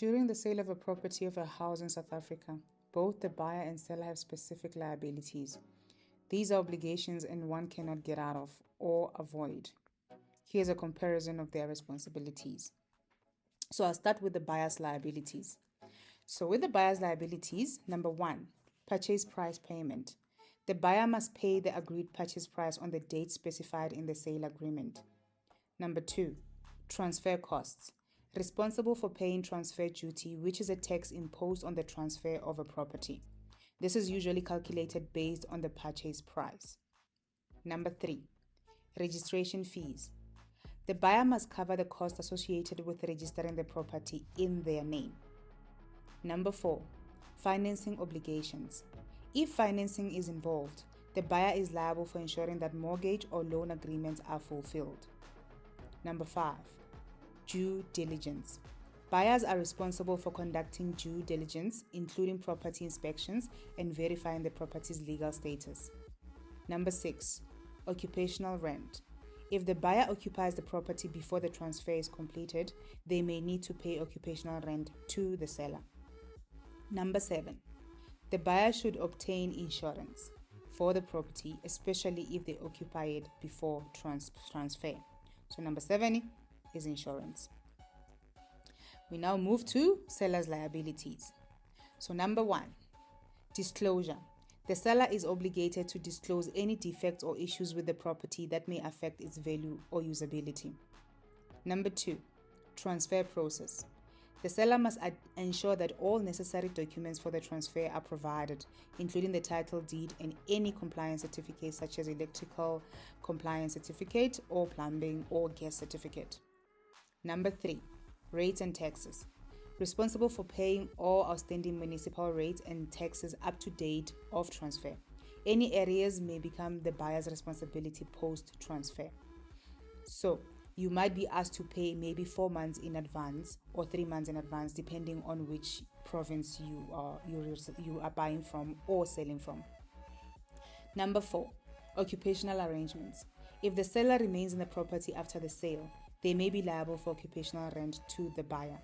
During the sale of a property of a house in South Africa, both the buyer and seller have specific liabilities. These are obligations and one cannot get out of or avoid. Here's a comparison of their responsibilities. So I'll start with the buyer's liabilities. So with the buyer's liabilities, number 1, purchase price payment. The buyer must pay the agreed purchase price on the date specified in the sale agreement. Number 2, transfer costs. Responsible for paying transfer duty, which is a tax imposed on the transfer of a property. This is usually calculated based on the purchase price. Number 3, registration fees. The buyer must cover the cost associated with registering the property in their name. Number 4, financing obligations. If financing is involved, the buyer is liable for ensuring that mortgage or loan agreements are fulfilled. Number 5, due diligence. Buyers are responsible for conducting due diligence, including property inspections and verifying the property's legal status. Number 6, occupational rent. If the buyer occupies the property before the transfer is completed, they may need to pay occupational rent to the seller. Number 7, the buyer should obtain insurance for the property, especially if they occupy it before transfer. So number 7 is insurance. We now move to seller's liabilities. So number 1, disclosure. The seller is obligated to disclose any defects or issues with the property that may affect its value or usability. Number 2, transfer process. The seller must ensure that all necessary documents for the transfer are provided, including the title deed and any compliance certificates such as electrical compliance certificate or plumbing or gas certificate. Number 3, rates and taxes. Responsible for paying all outstanding municipal rates and taxes up to date of transfer. Any areas may become the buyer's responsibility post-transfer. So, you might be asked to pay maybe 4 months in advance or 3 months in advance, depending on which province you are buying from or selling from. Number 4, occupational arrangements. If the seller remains in the property after the sale, they may be liable for occupational rent to the buyer.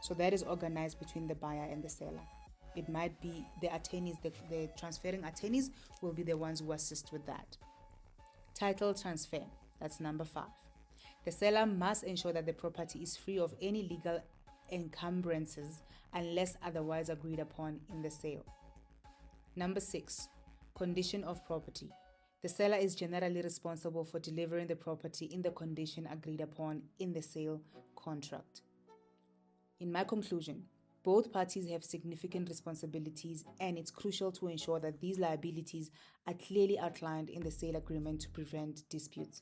So that is organized between the buyer and the seller. It might be the attorneys, the transferring attorneys will be the ones who assist with that. Title transfer, that's number 5. The seller must ensure that the property is free of any legal encumbrances unless otherwise agreed upon in the sale. Number 6, condition of property. The seller is generally responsible for delivering the property in the condition agreed upon in the sale contract. In my conclusion, both parties have significant responsibilities, and it's crucial to ensure that these liabilities are clearly outlined in the sale agreement to prevent disputes.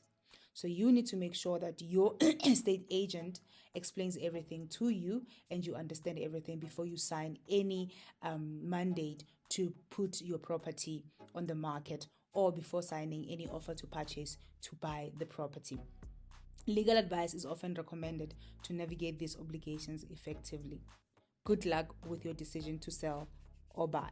So you need to make sure that your estate agent explains everything to you and you understand everything before you sign any mandate to put your property on the market or before signing any offer to purchase to buy the property. Legal advice is often recommended to navigate these obligations effectively. Good luck with your decision to sell or buy.